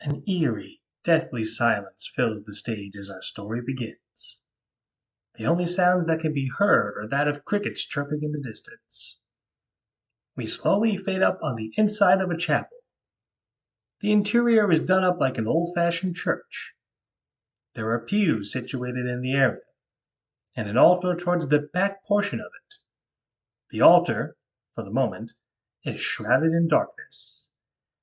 An eerie, deathly silence fills the stage as our story begins. The only sounds that can be heard are that of crickets chirping in the distance. We slowly fade up on the inside of a chapel. The interior is done up like an old-fashioned church. There are pews situated in the area, and an altar towards the back portion of it. The altar, for the moment, is shrouded in darkness,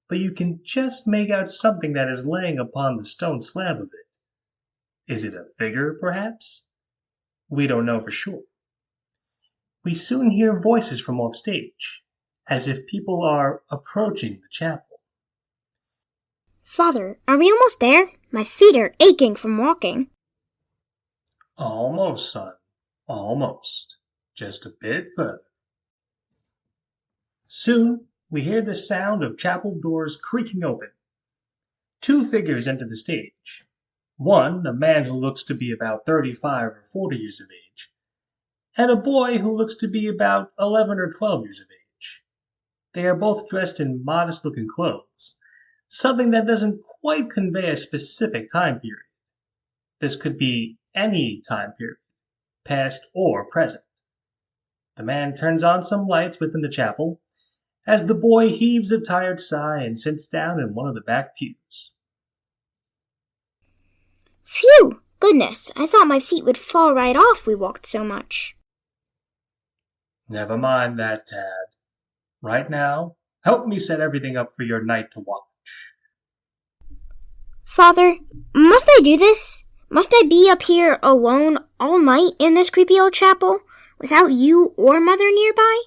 but you can just make out something that is laying upon the stone slab of it. Is it a figure, perhaps? We don't know for sure. We soon hear voices from off stage, as if people are approaching the chapel. Father, are we almost there? My feet are aching from walking. Almost, son. Almost. Just a bit further. Soon we hear the sound of chapel doors creaking open. Two figures enter the stage. One, a man who looks to be about 35 or 40 years of age, and a boy who looks to be about 11 or 12 years of age. They are both dressed in modest-looking clothes, something that doesn't quite convey a specific time period. This could be any time period, past or present. The man turns on some lights within the chapel, as the boy heaves a tired sigh and sits down in one of the back pews. Phew! Goodness, I thought my feet would fall right off, we walked so much. Never mind that, Tad. Right now, help me set everything up for your night to watch. Father, must I do this? Must I be up here alone all night in this creepy old chapel, without you or Mother nearby?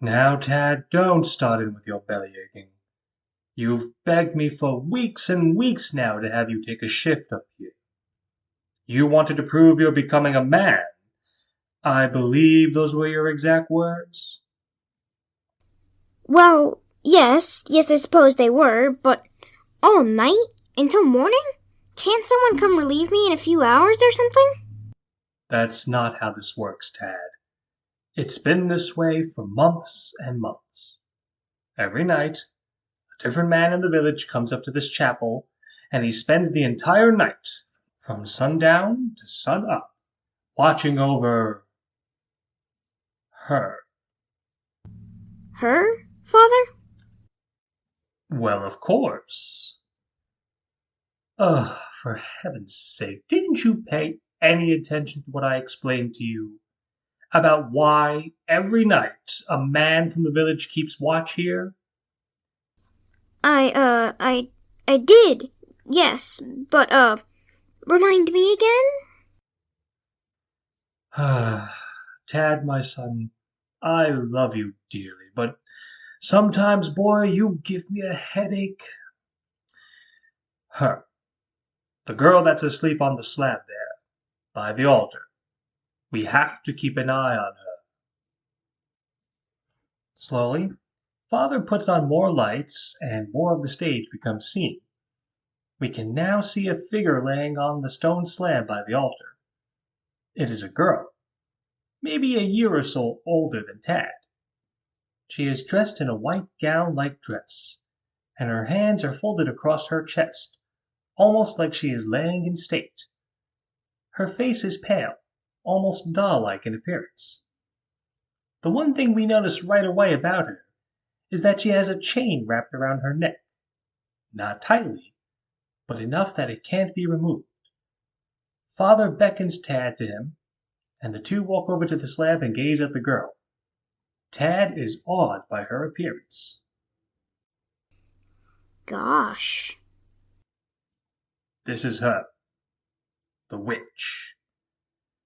Now, Tad, don't start in with your belly aching. You've begged me for weeks and weeks now to have you take a shift up here. You wanted to prove you're becoming a man. I believe those were your exact words. Well, yes, I suppose they were, but all night? Until morning? Can't someone come relieve me in a few hours or something? That's not how this works, Tad. It's been this way for months and months. Every night, a different man in the village comes up to this chapel, and he spends the entire night, from sundown to sun up, watching over her. Her, Father? Well, of course. Ugh, for heaven's sake, didn't you pay any attention to what I explained to you? About why every night a man from the village keeps watch here? I did, yes, but, remind me again? Tad, my son, I love you dearly, but sometimes, boy, you give me a headache. Her. The girl that's asleep on the slab there, by the altar. We have to keep an eye on her. Slowly, Father puts on more lights, and more of the stage becomes seen. We can now see a figure laying on the stone slab by the altar. It is a girl, maybe a year or so older than Tad. She is dressed in a white gown-like dress, and her hands are folded across her chest, almost like she is laying in state. Her face is pale, almost doll-like in appearance. The one thing we notice right away about her is that she has a chain wrapped around her neck. Not tightly, but enough that it can't be removed. Father beckons Tad to him, and the two walk over to the slab and gaze at the girl. Tad is awed by her appearance. Gosh. This is her, the witch.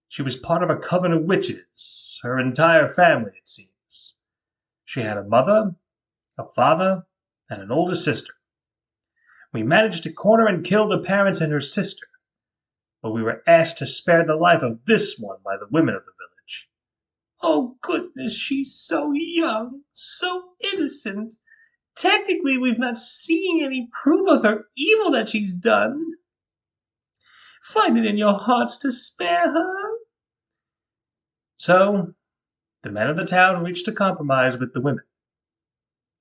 She was part of a coven of witches, her entire family, it seems. She had a mother, a father, and an older sister. We managed to corner and kill the parents and her sister, but we were asked to spare the life of this one by the women of the village. Oh, goodness, she's so young, so innocent. Technically, we've not seen any proof of her evil that she's done. Find it in your hearts to spare her. So, the men of the town reached a compromise with the women.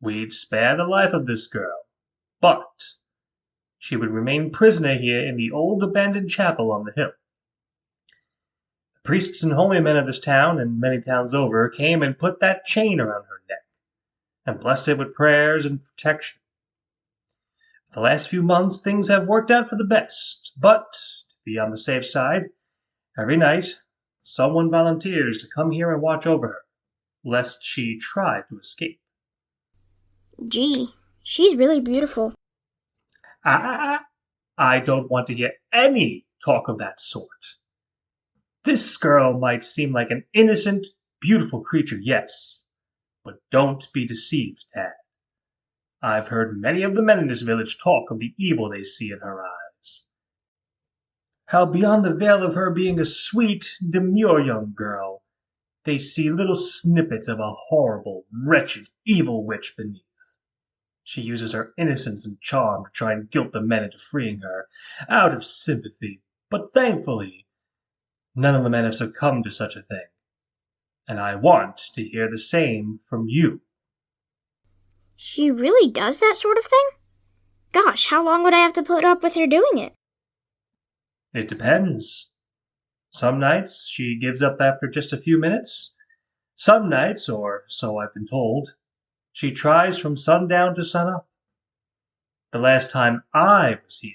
We'd spare the life of this girl, but She would remain prisoner here in the old abandoned chapel on the hill. The priests and holy men of this town, and many towns over, came and put that chain around her neck, and blessed it with prayers and protection. For the last few months, things have worked out for the best, but, to be on the safe side, every night, someone volunteers to come here and watch over her, lest she try to escape. Gee, she's really beautiful. I don't want to hear any talk of that sort. This girl might seem like an innocent, beautiful creature, yes, but don't be deceived, Tad. I've heard many of the men in this village talk of the evil they see in her eyes. How beyond the veil of her being a sweet, demure young girl, they see little snippets of a horrible, wretched, evil witch beneath. She uses her innocence and charm to try and guilt the men into freeing her, out of sympathy, but thankfully, none of the men have succumbed to such a thing. And I want to hear the same from you. She really does that sort of thing? Gosh, how long would I have to put up with her doing it? It depends. Some nights she gives up after just a few minutes. Some nights, or so I've been told, she tries from sundown to sunup. The last time I was here,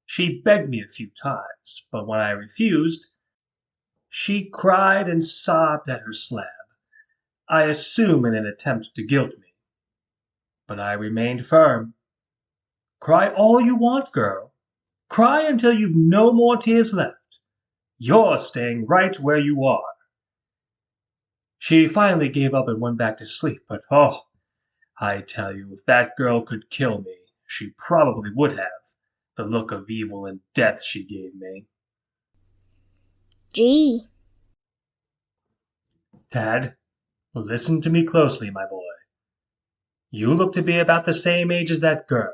she begged me a few times, but when I refused, she cried and sobbed at her slab, I assume in an attempt to guilt me. But I remained firm. Cry all you want, girl. Cry until you've no more tears left. You're staying right where you are. She finally gave up and went back to sleep, but oh, I tell you, if that girl could kill me, she probably would have, the look of evil and death she gave me. Gee. Tad, listen to me closely, my boy. You look to be about the same age as that girl,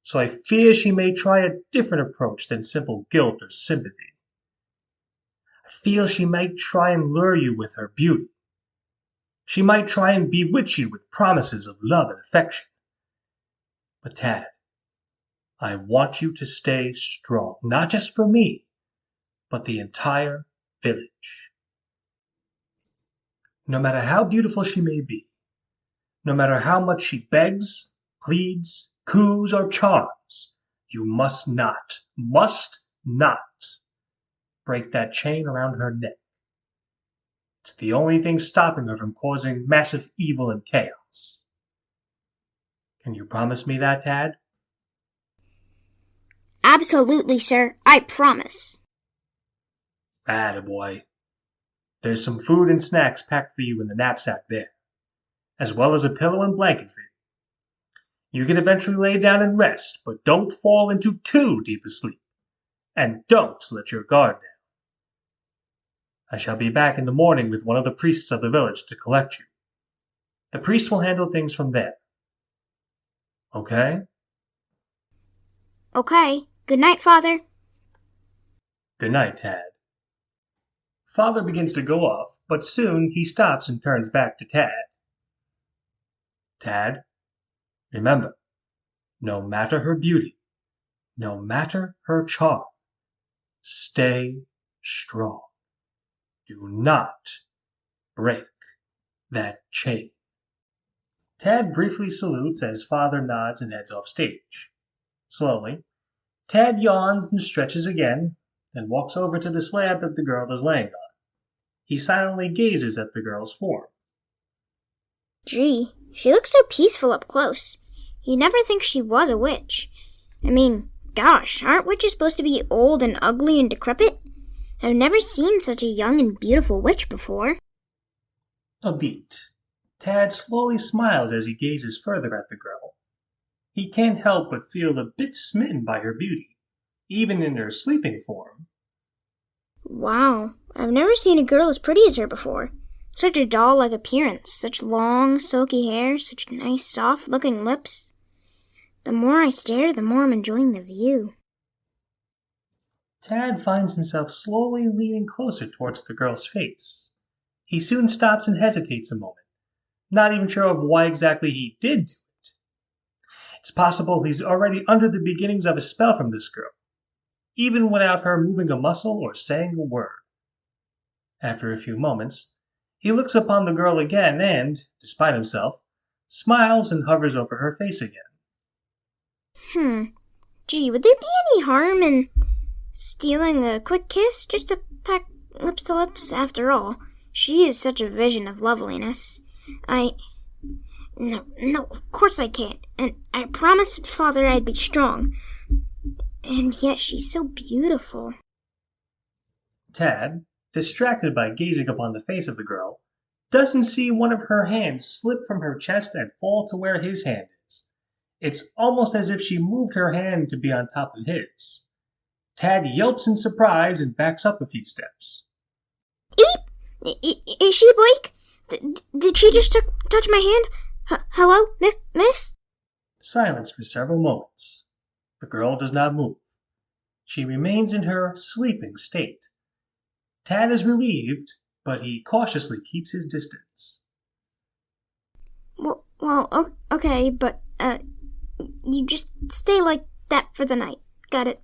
so I fear she may try a different approach than simple guilt or sympathy. I feel she might try and lure you with her beauty. She might try and bewitch you with promises of love and affection. But Tad, I want you to stay strong, not just for me, but the entire village. No matter how beautiful she may be, no matter how much she begs, pleads, coos, or charms, you must not break that chain around her neck. It's the only thing stopping her from causing massive evil and chaos. Can you promise me that, Tad? Absolutely, sir. I promise. Attaboy. There's some food and snacks packed for you in the knapsack there, as well as a pillow and blanket for you. You can eventually lay down and rest, but don't fall into too deep a sleep, and don't let your guard down. I shall be back in the morning with one of the priests of the village to collect you. The priest will handle things from there. Okay? Okay. Good night, Father. Good night, Tad. Father begins to go off, but soon he stops and turns back to Tad. Tad, remember, no matter her beauty, no matter her charm, stay strong. Do not break that chain. Tad briefly salutes as Father nods and heads off stage. Slowly, Tad yawns and stretches again, then walks over to the slab that the girl is laying on. He silently gazes at the girl's form. Gee, she looks so peaceful up close. You'd never think she was a witch. I mean, gosh, aren't witches supposed to be old and ugly and decrepit? I've never seen such a young and beautiful witch before. A beat. Tad slowly smiles as he gazes further at the girl. He can't help but feel a bit smitten by her beauty, even in her sleeping form. Wow, I've never seen a girl as pretty as her before. Such a doll-like appearance, such long, silky hair, such nice, soft-looking lips. The more I stare, the more I'm enjoying the view. Tad finds himself slowly leaning closer towards the girl's face. He soon stops and hesitates a moment, not even sure of why exactly he did do it. It's possible he's already under the beginnings of a spell from this girl, even without her moving a muscle or saying a word. After a few moments, he looks upon the girl again and, despite himself, smiles and hovers over her face again. Gee, would there be any harm in stealing a quick kiss just to peck lips to lips? After all, she is such a vision of loveliness. No, of course I can't. And I promised Father I'd be strong. And yet she's so beautiful. Tad, distracted by gazing upon the face of the girl, doesn't see one of her hands slip from her chest and fall to where his hand is. It's almost as if she moved her hand to be on top of his. Tad yelps in surprise and backs up a few steps. Eep! Is she awake? Did she just touch my hand? Hello, miss? Silence for several moments. The girl does not move. She remains in her sleeping state. Tad is relieved, but he cautiously keeps his distance. Well, okay, but, you just stay like that for the night. Got it?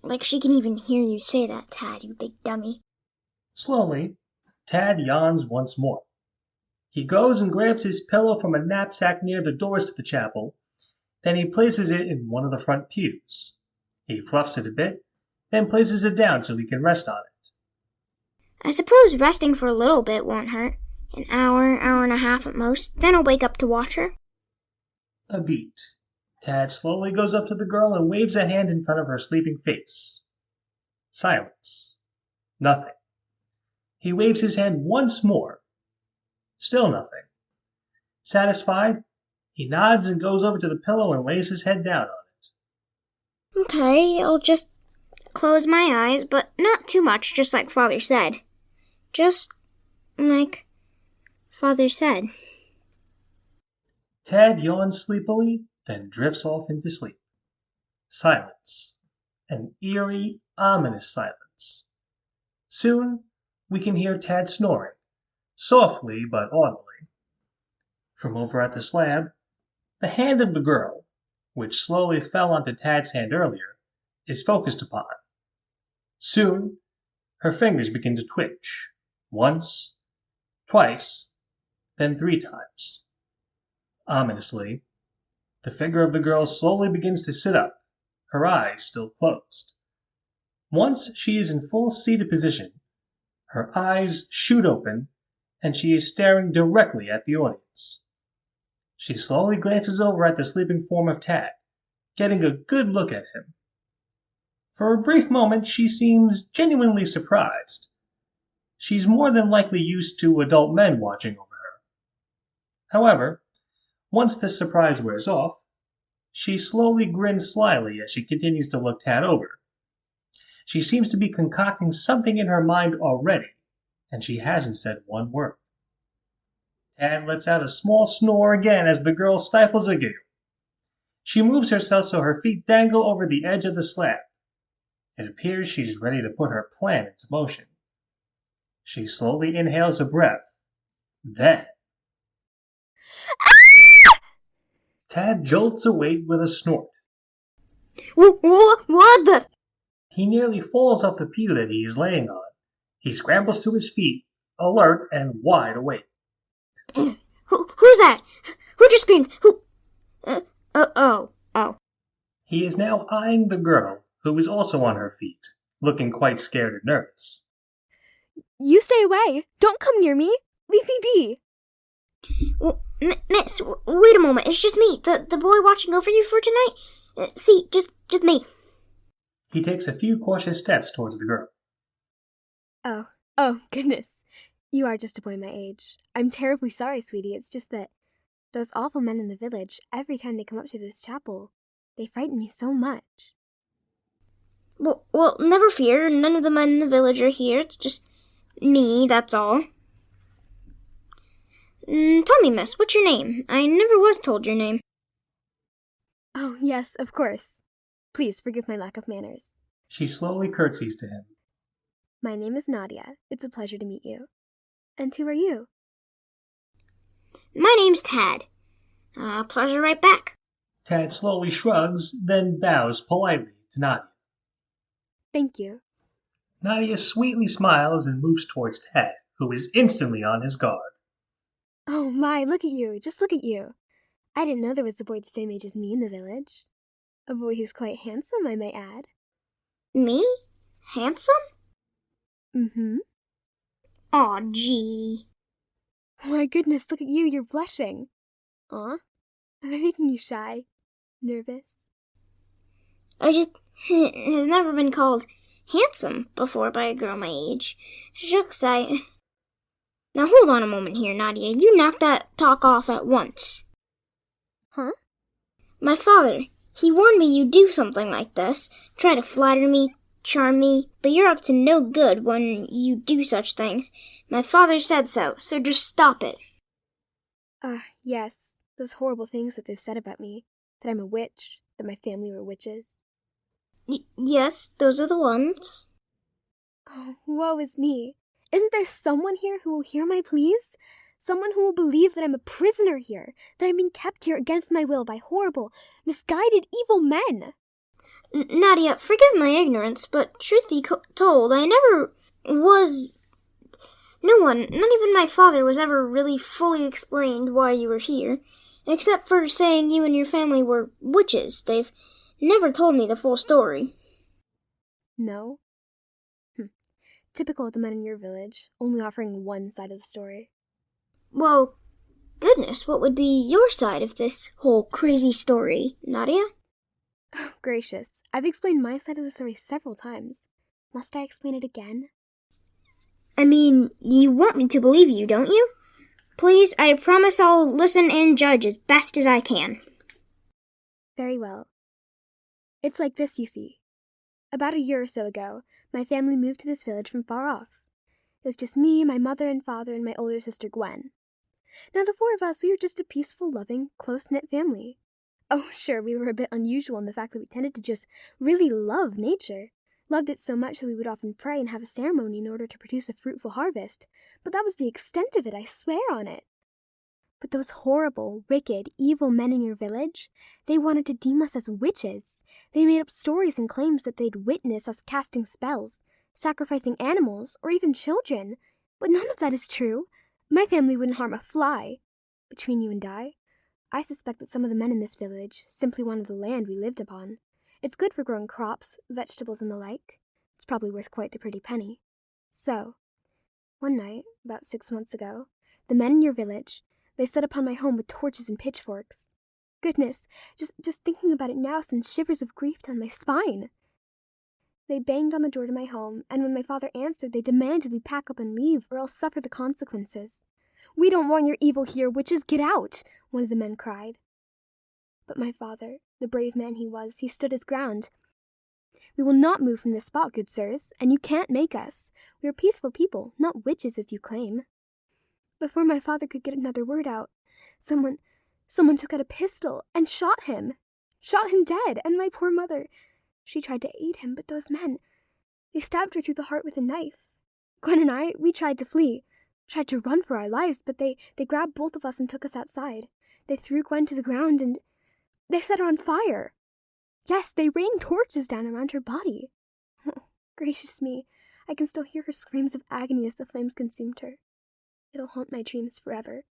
Like she can even hear you say that, Tad, you big dummy. Slowly, Tad yawns once more. He goes and grabs his pillow from a knapsack near the doors to the chapel. Then he places it in one of the front pews. He fluffs it a bit, then places it down so he can rest on it. I suppose resting for a little bit won't hurt. An hour and a half at most. Then I'll wake up to watch her. A beat. Tad slowly goes up to the girl and waves a hand in front of her sleeping face. Silence. Nothing. He waves his hand once more. Still nothing. Satisfied, he nods and goes over to the pillow and lays his head down on it. Okay, I'll just close my eyes, but not too much, just like Father said. Just like Father said. Tad yawns sleepily, then drifts off into sleep. Silence. An eerie, ominous silence. Soon, we can hear Tad snoring, softly but audibly. From over at the slab, the hand of the girl, which slowly fell onto Tad's hand earlier, is focused upon. Soon, her fingers begin to twitch. Once, twice, then 3 times. Ominously, the figure of the girl slowly begins to sit up, her eyes still closed. Once she is in full seated position, her eyes shoot open, and she is staring directly at the audience. She slowly glances over at the sleeping form of Tad, getting a good look at him. For a brief moment, she seems genuinely surprised. She's more than likely used to adult men watching over her. However, once this surprise wears off, she slowly grins slyly as she continues to look Tad over. She seems to be concocting something in her mind already, and she hasn't said one word. Tad lets out a small snore again as the girl stifles a giggle. She moves herself so her feet dangle over the edge of the slab. It appears she's ready to put her plan into motion. She slowly inhales a breath. Then, Tad jolts awake with a snort. What the? He nearly falls off the pew that he is laying on. He scrambles to his feet, alert and wide awake. Who's that? Who just screamed? Who? Oh. He is now eyeing the girl, who is also on her feet, looking quite scared and nervous. You stay away. Don't come near me. Leave me be. Well, miss, wait a moment. It's just me, the boy watching over you for tonight. See, just me. He takes a few cautious steps towards the girl. Oh, goodness. You are just a boy my age. I'm terribly sorry, sweetie. It's just that those awful men in the village, every time they come up to this chapel, they frighten me so much. Well, never fear. None of the men in the village are here. It's just me, that's all. Tell me, miss, what's your name? I never was told your name. Oh, yes, of course. Please forgive my lack of manners. She slowly curtsies to him. My name is Nadia. It's a pleasure to meet you. And who are you? My name's Tad. Pleasure right back. Tad slowly shrugs, then bows politely to Nadia. Thank you. Nadia sweetly smiles and moves towards Tad, who is instantly on his guard. Oh my, look at you. Just look at you. I didn't know there was a boy the same age as me in the village. A boy who's quite handsome, I may add. Me? Handsome? Mm-hmm. Aw, gee. My goodness, look at you. You're blushing. Aw, am I making you shy? Nervous? I just have never been called handsome before by a girl my age. Shucks, Now hold on a moment here, Nadia. You knock that talk off at once. Huh? My father, he warned me you'd do something like this. Try to flatter me, charm me, but you're up to no good when you do such things. My father said so just stop it. Yes. Those horrible things that they've said about me. That I'm a witch. That my family were witches. Yes, those are the ones. Oh, woe is me. Isn't there someone here who will hear my pleas? Someone who will believe that I'm a prisoner here, that I'm being kept here against my will by horrible, misguided, evil men. Nadia, forgive my ignorance, but truth be told, I never was... No one, not even my father, was ever really fully explained why you were here, except for saying you and your family were witches. They've never told me the full story. No? Typical of the men in your village, only offering one side of the story. Well, goodness, what would be your side of this whole crazy story, Nadia? Oh, gracious. I've explained my side of the story several times. Must I explain it again? I mean, you want me to believe you, don't you? Please, I promise I'll listen and judge as best as I can. Very well. It's like this, you see. About a year or so ago, my family moved to this village from far off. It was just me, my mother and father, and my older sister Gwen. Now the four of us, we were just a peaceful, loving, close-knit family. Oh, sure, we were a bit unusual in the fact that we tended to just really love nature. Loved it so much that we would often pray and have a ceremony in order to produce a fruitful harvest. But that was the extent of it, I swear on it. But those horrible, wicked, evil men in your village, they wanted to deem us as witches. They made up stories and claims that they'd witness us casting spells, sacrificing animals, or even children. But none of that is true. My family wouldn't harm a fly. Between you and I suspect that some of the men in this village simply wanted the land we lived upon. It's good for growing crops, vegetables, and the like. It's probably worth quite the pretty penny. So, one night, about 6 months ago, the men in your village, they set upon my home with torches and pitchforks. Goodness, just thinking about it now sends shivers of grief down my spine. They banged on the door to my home, and when my father answered, they demanded we pack up and leave, or else suffer the consequences. "We don't want your evil here, witches, get out!" one of the men cried. But my father, the brave man he was, he stood his ground. "We will not move from this spot, good sirs, and you can't make us. We are peaceful people, not witches as you claim." Before my father could get another word out, someone took out a pistol and shot him dead, and my poor mother, she tried to aid him, but those men, they stabbed her through the heart with a knife. Gwen and I, we tried to flee, tried to run for our lives, but they grabbed both of us and took us outside. They threw Gwen to the ground and they set her on fire. Yes, they rained torches down around her body. Oh, gracious me, I can still hear her screams of agony as the flames consumed her. It'll haunt my dreams forever.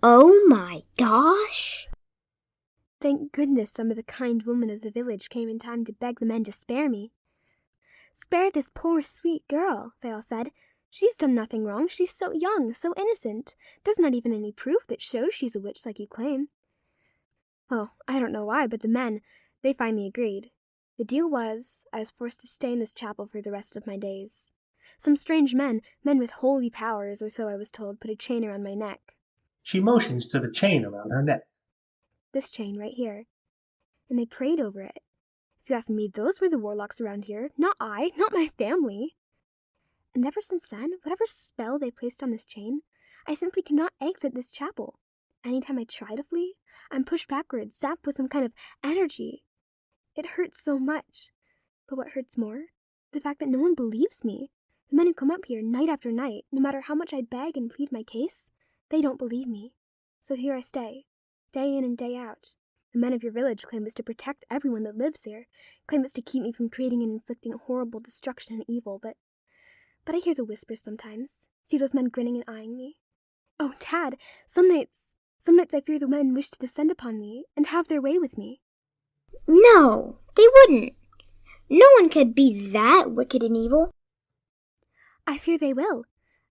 Oh my gosh! Thank goodness some of the kind women of the village came in time to beg the men to spare me. "Spare this poor, sweet girl," they all said. "She's done nothing wrong. She's so young, so innocent. There's not even any proof that shows she's a witch like you claim." Well, I don't know why, but the men, they finally agreed. The deal was, I was forced to stay in this chapel for the rest of my days. Some strange men with holy powers, or so I was told, put a chain around my neck. She motions to the chain around her neck. This chain right here. And they prayed over it. If you ask me, those were the warlocks around here, not I, not my family. And ever since then, whatever spell they placed on this chain, I simply cannot exit this chapel. Anytime I try to flee, I'm pushed backwards, zapped with some kind of energy. It hurts so much. But what hurts more? The fact that no one believes me. The men who come up here night after night, no matter how much I beg and plead my case, they don't believe me. So here I stay, day in and day out. The men of your village claim it's to protect everyone that lives here, claim it's to keep me from creating and inflicting horrible destruction and evil, but I hear the whispers sometimes, see those men grinning and eyeing me. Oh, Tad, some nights I fear the men wish to descend upon me and have their way with me. No, they wouldn't. No one could be that wicked and evil. I fear they will.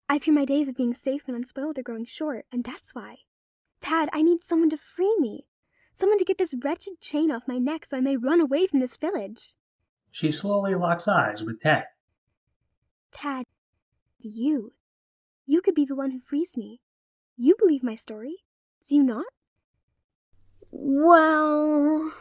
I fear my days of being safe and unspoiled are growing short, and that's why. Tad, I need someone to free me. Someone to get this wretched chain off my neck so I may run away from this village. She slowly locks eyes with Tad. Tad, you could be the one who frees me. You believe my story, do you not? Well,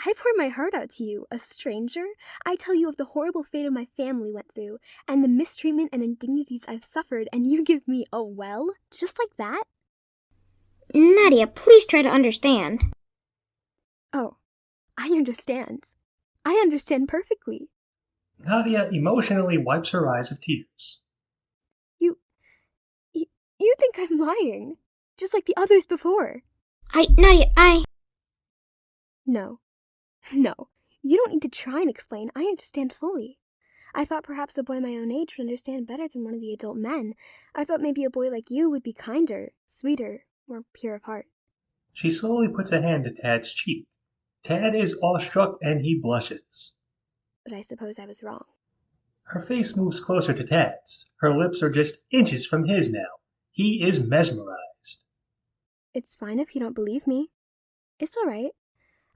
I pour my heart out to you, a stranger. I tell you of the horrible fate my family went through, and the mistreatment and indignities I've suffered, and you give me a well? Just like that? Nadia, please try to understand. Oh, I understand. I understand perfectly. Nadia emotionally wipes her eyes of tears. You think I'm lying, just like the others before. Nadia, No, you don't need to try and explain. I understand fully. I thought perhaps a boy my own age would understand better than one of the adult men. I thought maybe a boy like you would be kinder, sweeter, more pure of heart. She slowly puts a hand to Tad's cheek. Tad is awestruck and he blushes. But I suppose I was wrong. Her face moves closer to Tad's. Her lips are just inches from his now. He is mesmerized. It's fine if you don't believe me. It's all right.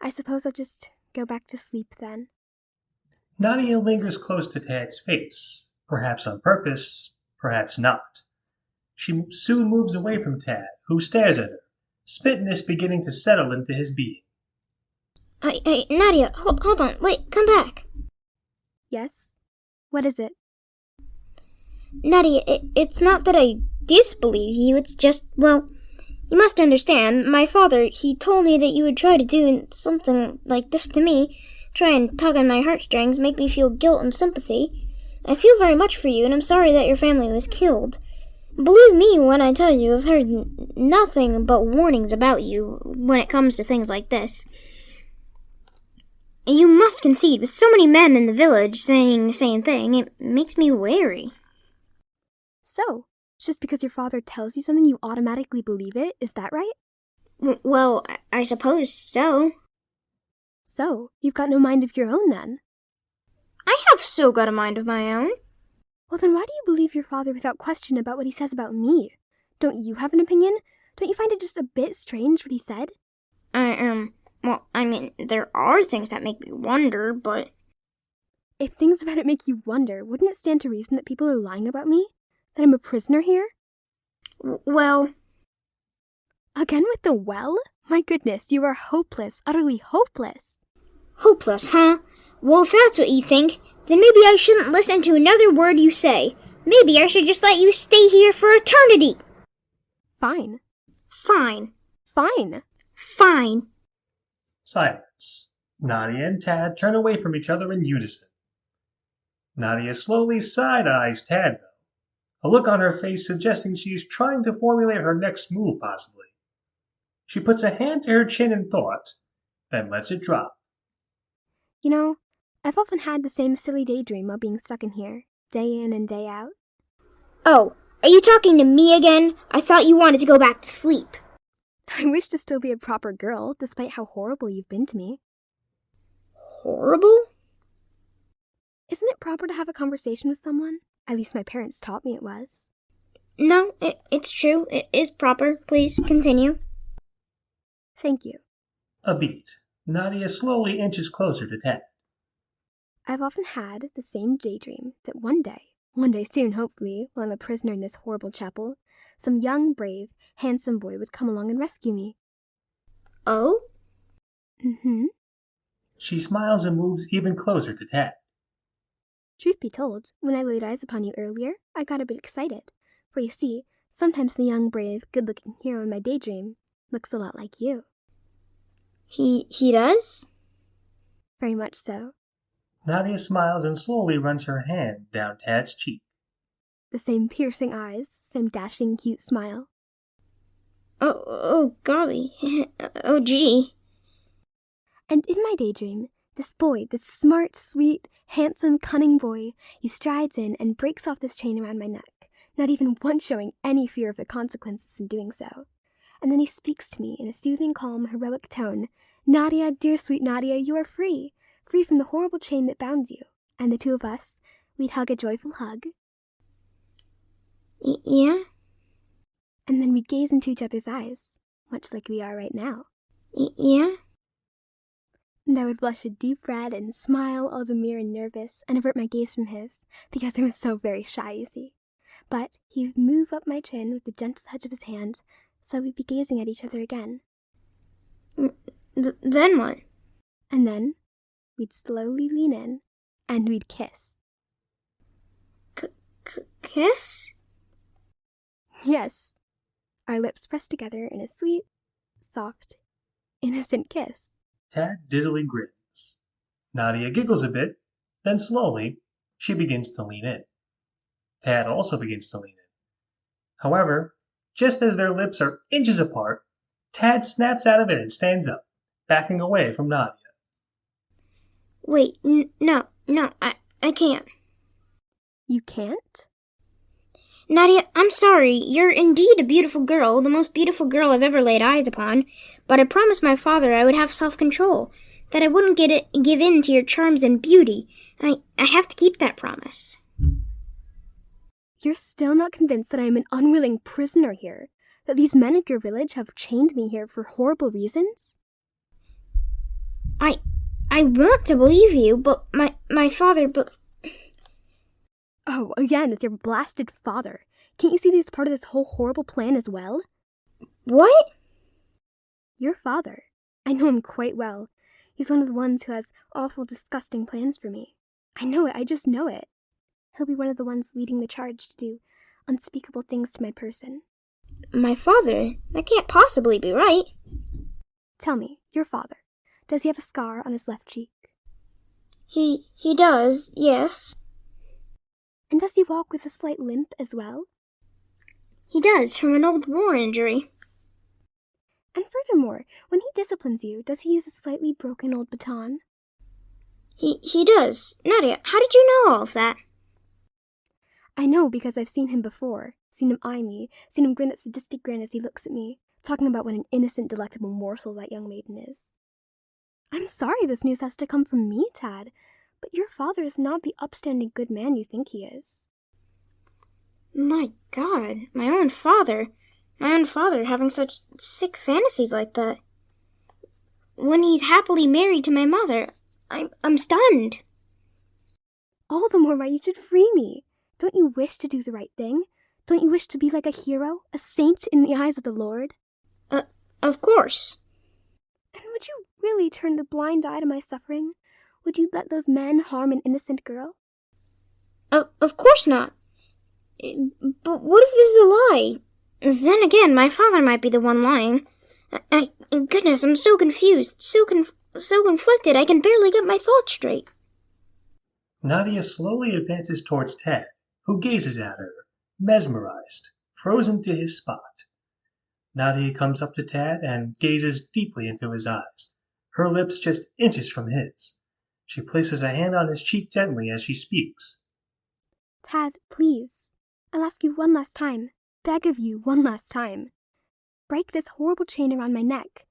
I suppose I'll just go back to sleep then. Nadia lingers close to Tad's face, perhaps on purpose, perhaps not. She soon moves away from Tad, who stares at her, spittness beginning to settle into his being. Nadia, hold on, wait, come back. Yes? What is it? Nadia, it's not that I disbelieve you, it's just, well, you must understand, my father, he told me that you would try to do something like this to me, try and tug on my heartstrings, make me feel guilt and sympathy. I feel very much for you, and I'm sorry that your family was killed. Believe me when I tell you I've heard nothing but warnings about you when it comes to things like this. You must concede, with so many men in the village saying the same thing, it makes me wary. So, just because your father tells you something you automatically believe it, is that right? Well, I suppose so. So, you've got no mind of your own then? I have so got a mind of my own. Well then why do you believe your father without question about what he says about me? Don't you have an opinion? Don't you find it just a bit strange what he said? Well, I mean, there are things that make me wonder, but... If things about it make you wonder, wouldn't it stand to reason that people are lying about me? That I'm a prisoner here? Well... Again with the well? My goodness, you are hopeless, utterly hopeless. Hopeless, huh? Well, if that's what you think, then maybe I shouldn't listen to another word you say. Maybe I should just let you stay here for eternity. Fine. Fine. Fine. Fine. Silence. Nadia and Tad turn away from each other in unison. Nadia slowly side-eyes Tad, though, a look on her face suggesting she is trying to formulate her next move, possibly. She puts a hand to her chin in thought, then lets it drop. You know, I've often had the same silly daydream while being stuck in here, day in and day out. Oh, are you talking to me again? I thought you wanted to go back to sleep. I wish to still be a proper girl, despite how horrible you've been to me. Horrible? Isn't it proper to have a conversation with someone? At least my parents taught me it was. No, it's true. It is proper. Please continue. Thank you. A beat. Nadia slowly inches closer to Tad. I've often had the same daydream that one day soon hopefully, while I'm a prisoner in this horrible chapel, some young, brave, handsome boy would come along and rescue me. Oh? Mm-hmm. She smiles and moves even closer to Tad. Truth be told, when I laid eyes upon you earlier, I got a bit excited. For you see, sometimes the young, brave, good-looking hero in my daydream looks a lot like you. He does? Very much so. Nadia smiles and slowly runs her hand down Tad's cheek. The same piercing eyes, same dashing, cute smile. Oh, golly. Oh, gee. And in my daydream, this boy, this smart, sweet, handsome, cunning boy, he strides in and breaks off this chain around my neck, not even once showing any fear of the consequences in doing so. And then he speaks to me in a soothing, calm, heroic tone. Nadia, dear sweet Nadia, you are free, free from the horrible chain that bound you. And the two of us, we'd hug a joyful hug. Yeah? And then we'd gaze into each other's eyes, much like we are right now. Yeah? And I would blush a deep red and smile, all demure and nervous, and avert my gaze from his, because I was so very shy, you see. But he'd move up my chin with the gentle touch of his hand, so we'd be gazing at each other again. Then what? And then we'd slowly lean in, and we'd kiss. Kiss? Yes. Our lips pressed together in a sweet, soft, innocent kiss. Tad dizzily grins. Nadia giggles a bit, then slowly, she begins to lean in. Tad also begins to lean in. However, just as their lips are inches apart, Tad snaps out of it and stands up, backing away from Nadia. Wait, no, I can't. You can't? Nadia, I'm sorry. You're indeed a beautiful girl, the most beautiful girl I've ever laid eyes upon, but I promised my father I would have self-control, that I wouldn't give in to your charms and beauty. I have to keep that promise. You're still not convinced that I am an unwilling prisoner here? That these men of your village have chained me here for horrible reasons? I want to believe you, but my father, but... Oh, again, with your blasted father. Can't you see that he's part of this whole horrible plan as well? What? Your father. I know him quite well. He's one of the ones who has awful, disgusting plans for me. I know it, I just know it. He'll be one of the ones leading the charge to do unspeakable things to my person. My father? That can't possibly be right. Tell me, your father, does he have a scar on his left cheek? He does, yes. And does he walk with a slight limp as well? He does, from an old war injury. And furthermore, when he disciplines you, does he use a slightly broken old baton? He does. Nadia, how did you know all of that? I know because I've seen him before. Seen him eye me, seen him grin that sadistic grin as he looks at me, talking about what an innocent, delectable morsel that young maiden is. I'm sorry this news has to come from me, Tad, but your father is not the upstanding good man you think he is. My God, my own father having such sick fantasies like that. When he's happily married to my mother, I'm stunned. All the more why you should free me. Don't you wish to do the right thing? Don't you wish to be like a hero, a saint in the eyes of the Lord? Of course. And would you really turn a blind eye to my suffering? Would you let those men harm an innocent girl? Of course not. But what if this is a lie? Then again, my father might be the one lying. Goodness, I'm so confused, so conflicted, I can barely get my thoughts straight. Nadia slowly advances towards Tad, who gazes at her, mesmerized, frozen to his spot. Nadia comes up to Tad and gazes deeply into his eyes, her lips just inches from his. She places a hand on his cheek gently as she speaks. Tad, please. I'll ask you one last time, beg of you one last time. Break this horrible chain around my neck.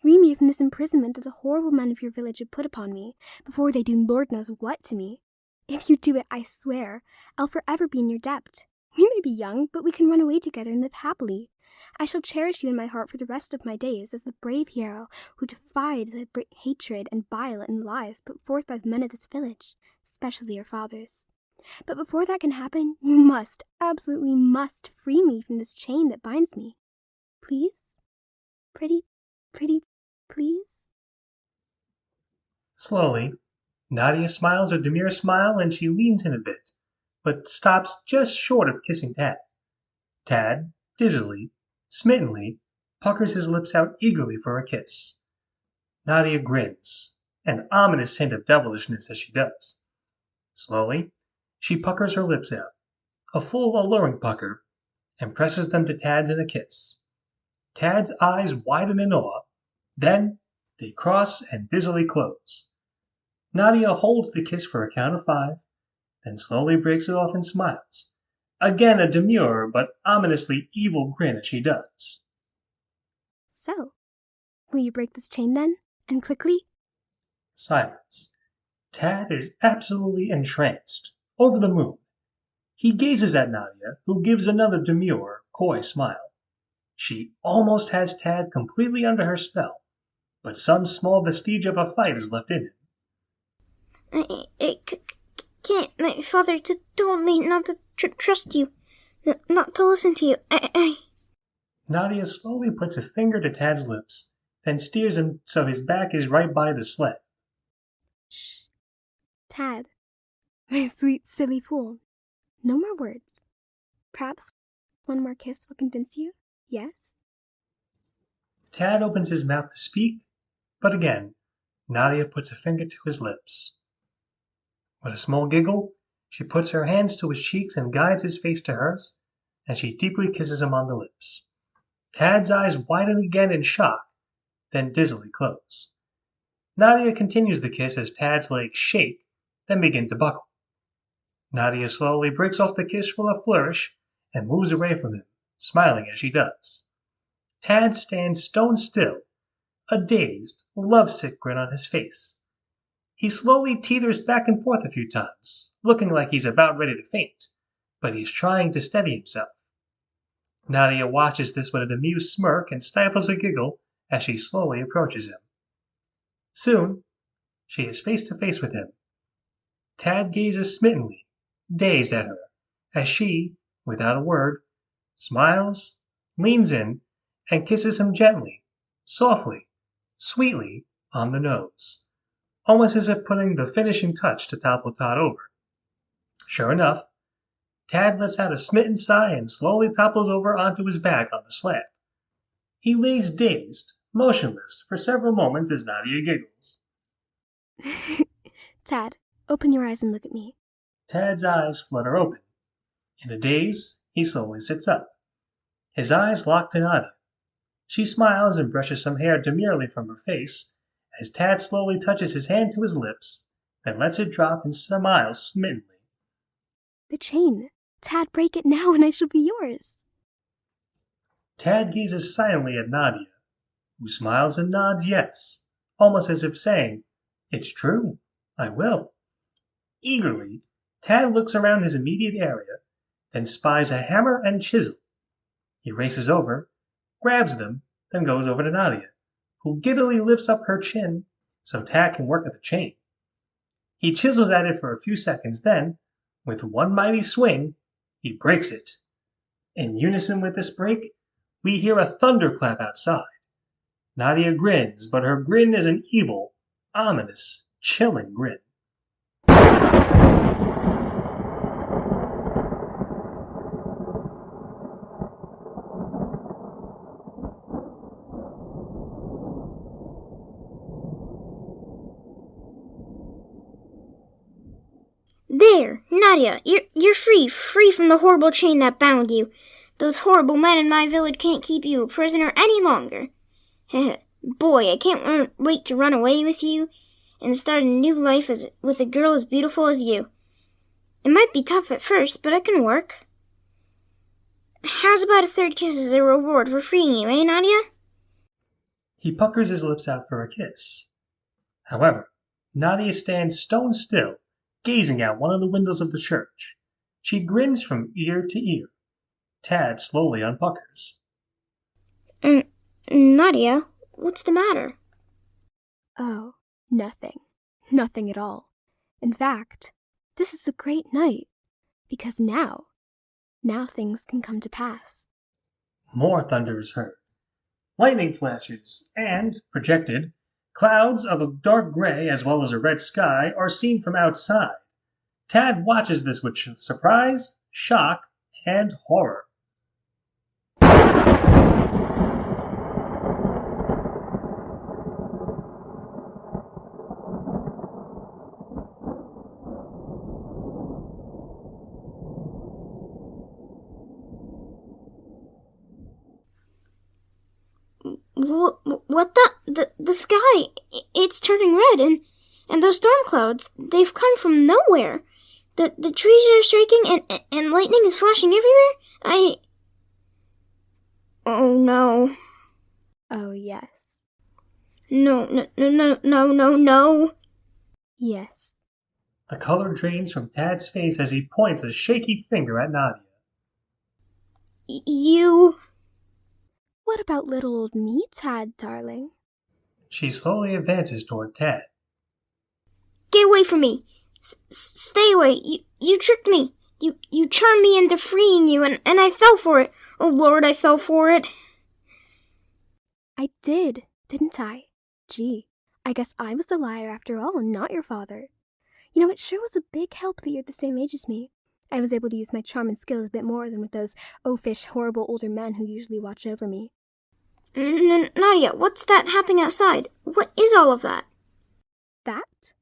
Free me from this imprisonment that the horrible men of your village have put upon me, before they do Lord knows what to me. If you do it, I swear, I'll forever be in your debt. We may be young, but we can run away together and live happily. I shall cherish you in my heart for the rest of my days as the brave hero who defied the hatred and bile and lies put forth by the men of this village, especially your father's. But before that can happen, you must, absolutely must, free me from this chain that binds me. Please? Pretty, please? Slowly, Nadia smiles a demure smile and she leans in a bit, but stops just short of kissing Tad. Tad, dizzily, smittenly, puckers his lips out eagerly for a kiss. Nadia grins, an ominous hint of devilishness as she does. Slowly, she puckers her lips out, a full, alluring pucker, and presses them to Tad's in a kiss. Tad's eyes widen in awe. Then they cross and dizzily close. Nadia holds the kiss for a count of 5, then slowly breaks it off and smiles. Again a demure but ominously evil grin as she does. So, will you break this chain then? And quickly? Silence. Tad is absolutely entranced, over the moon. He gazes at Nadia, who gives another demure, coy smile. She almost has Tad completely under her spell, but some small vestige of a fight is left in him. I can't. My father told me not to trust you, not to listen to you. Nadia slowly puts a finger to Tad's lips, then steers him so his back is right by the sled. Shh. Tad, my sweet, silly fool. No more words. Perhaps one more kiss will convince you? Yes? Tad opens his mouth to speak, but again, Nadia puts a finger to his lips. With a small giggle, she puts her hands to his cheeks and guides his face to hers, and she deeply kisses him on the lips. Tad's eyes widen again in shock, then dizzily close. Nadia continues the kiss as Tad's legs shake, then begin to buckle. Nadia slowly breaks off the kiss with a flourish and moves away from him, smiling as she does. Tad stands stone still, a dazed, lovesick grin on his face. He slowly teeters back and forth a few times, looking like he's about ready to faint, but he's trying to steady himself. Nadia watches this with an amused smirk and stifles a giggle as she slowly approaches him. Soon, she is face to face with him. Tad gazes smittenly, dazed at her, as she, without a word, smiles, leans in, and kisses him gently, softly, sweetly on the nose, almost as if putting the finishing touch to topple Todd over. Sure enough, Tad lets out a smitten sigh and slowly topples over onto his back on the slab. He lays dazed, motionless, for several moments as Nadia giggles. Tad, open your eyes and look at me. Tad's eyes flutter open. In a daze, he slowly sits up. His eyes lock to Nadia. She smiles and brushes some hair demurely from her face as Tad slowly touches his hand to his lips, then lets it drop and smiles smittenly. The chain. Tad, break it now and I shall be yours. Tad gazes silently at Nadia, who smiles and nods yes, almost as if saying, "It's true, I will." Eagerly, Tad looks around his immediate area, then spies a hammer and chisel. He races over, grabs them, then goes over to Nadia, who giddily lifts up her chin so Tad can work at the chain. He chisels at it for a few seconds, then, with one mighty swing, he breaks it. In unison with this break, we hear a thunderclap outside. Nadia grins, but her grin is an evil, ominous, chilling grin. There, Nadia, you're free from the horrible chain that bound you. Those horrible men in my village can't keep you a prisoner any longer. Boy, I can't wait to run away with you and start a new life with a girl as beautiful as you. It might be tough at first, but it can work. How's about a third kiss as a reward for freeing you, eh, Nadia? He puckers his lips out for a kiss. However, Nadia stands stone still, gazing out one of the windows of the church. She grins from ear to ear. Tad slowly unpuckers. Nadia, what's the matter? Oh, nothing. Nothing at all. In fact, this is a great night, because now things can come to pass. More thunder is heard. Lightning flashes, and, projected, clouds of a dark gray as well as a red sky are seen from outside. Tad watches this with surprise, shock, and horror. What the sky? It's turning red, and those storm clouds, they've come from nowhere. The trees are shaking, and lightning is flashing everywhere. Oh no. Oh, yes. No. Yes. The color drains from Tad's face as he points a shaky finger at Nadia. You... What about little old me, Tad, darling? She slowly advances toward Tad. Get away from me! Stay away! You tricked me! You charmed me into freeing you, and I fell for it! Oh Lord, I fell for it! I did, didn't I? Gee, I guess I was the liar after all, and not your father. You know, it sure was a big help that you're the same age as me. I was able to use my charm and skill a bit more than with those oafish, horrible older men who usually watch over me. Nadia, what's that happening outside? What is all of that? That?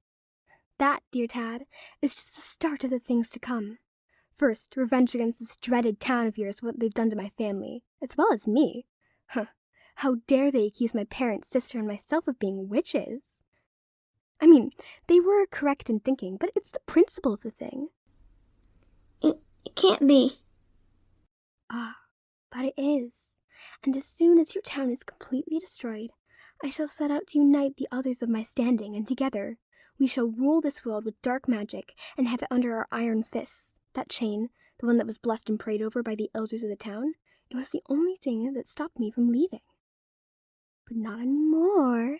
That, dear Tad, is just the start of the things to come. First, revenge against this dreaded town of yours for what they've done to my family, as well as me. Huh. How dare they accuse my parents, sister, and myself of being witches? I mean, they were correct in thinking, but it's the principle of the thing. It can't be. Ah, but it is. And as soon as your town is completely destroyed, I shall set out to unite the others of my standing, and together we shall rule this world with dark magic and have it under our iron fists. That chain, the one that was blessed and prayed over by the elders of the town, it was the only thing that stopped me from leaving. But not anymore.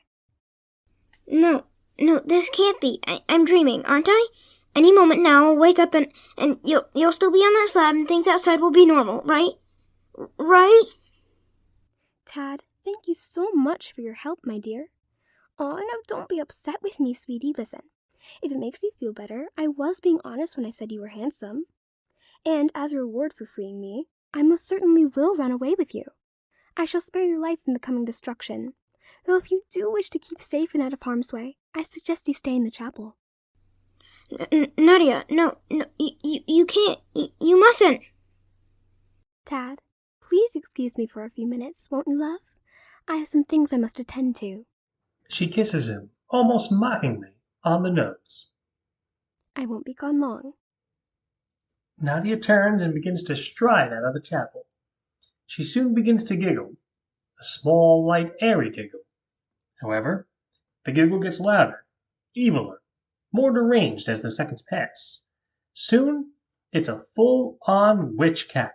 No, this can't be. I'm dreaming, aren't I? Any moment now, I'll wake up and you'll still be on that slab and things outside will be normal, right? Right? Tad, thank you so much for your help, my dear. Oh, no, don't be upset with me, sweetie. Listen, if it makes you feel better, I was being honest when I said you were handsome. And as a reward for freeing me, I most certainly will run away with you. I shall spare your life from the coming destruction. Though if you do wish to keep safe and out of harm's way, I suggest you stay in the chapel. Nadia, no, you can't, you mustn't. Tad, please excuse me for a few minutes, won't you, love? I have some things I must attend to. She kisses him, almost mockingly, on the nose. I won't be gone long. Nadia turns and begins to stride out of the chapel. She soon begins to giggle, a small, light, airy giggle. However, the giggle gets louder, eviler, more deranged as the seconds pass. Soon, it's a full-on witch cackle.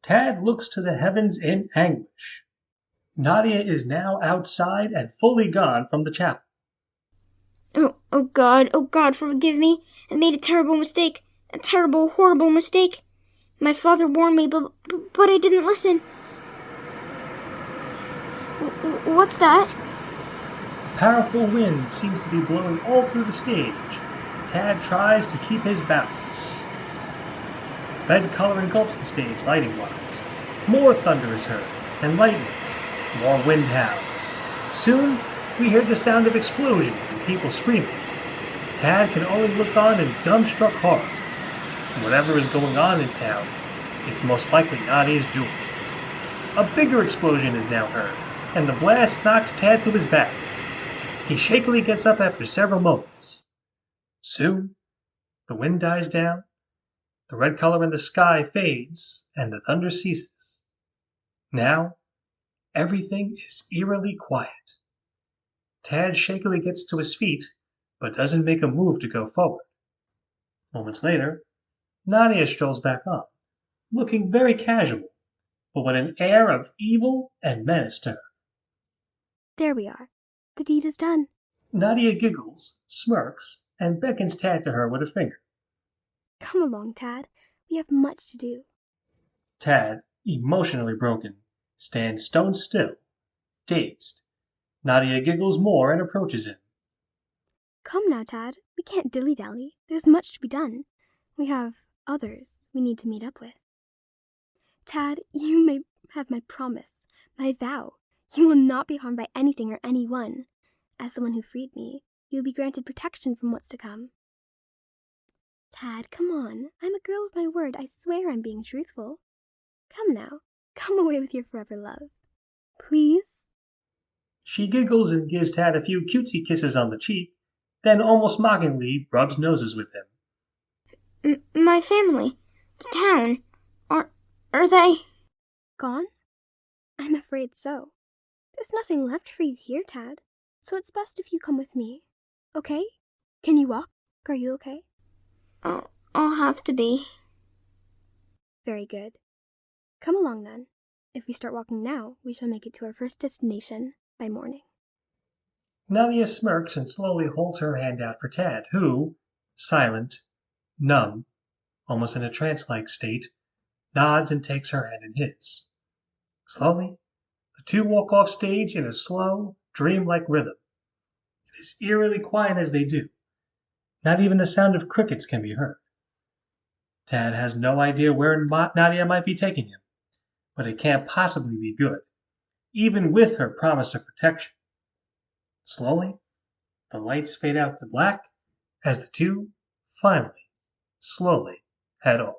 Tad looks to the heavens in anguish. Nadia is now outside and fully gone from the chapel. Oh God, forgive me. I made a terrible mistake. A terrible, horrible mistake. My father warned me, but I didn't listen. What's that? A powerful wind seems to be blowing all through the stage. Tad tries to keep his balance. Red color engulfs the stage lighting-wise. More thunder is heard, and lightning. More wind howls. Soon, we hear the sound of explosions and people screaming. Tad can only look on in dumbstruck horror. Whatever is going on in town, it's most likely Nadia's doing. A bigger explosion is now heard, and the blast knocks Tad to his back. He shakily gets up after several moments. Soon, the wind dies down, the red color in the sky fades, and the thunder ceases. Now, everything is eerily quiet. Tad shakily gets to his feet, but doesn't make a move to go forward. Moments later, Nadia strolls back on, looking very casual, but with an air of evil and menace to her. There we are. The deed is done. Nadia giggles, smirks, and beckons Tad to her with a finger. Come along, Tad. We have much to do. Tad, emotionally broken, stands stone still, dazed. Nadia giggles more and approaches him. Come now, Tad. We can't dilly-dally. There's much to be done. We have others we need to meet up with. Tad, you may have my promise, my vow. You will not be harmed by anything or anyone. As the one who freed me, you will be granted protection from what's to come. Tad, come on. I'm a girl with my word. I swear I'm being truthful. Come now. Come away with your forever love. Please? She giggles and gives Tad a few cutesy kisses on the cheek, then almost mockingly rubs noses with him. My family, the town, are they... Gone? I'm afraid so. There's nothing left for you here, Tad, so it's best if you come with me. Okay? Can you walk? Are you okay? I'll have to be. Very good. Come along then. If we start walking now, we shall make it to our first destination by morning. Nadia smirks and slowly holds her hand out for Tad, who, silent, numb, almost in a trance-like state, nods and takes her hand in his. Slowly, the two walk off stage in a slow, dream-like rhythm. It is eerily quiet as they do. Not even the sound of crickets can be heard. Tad has no idea where Nadia might be taking him, but it can't possibly be good, even with her promise of protection. Slowly, the lights fade out to black as the two, finally, slowly head off.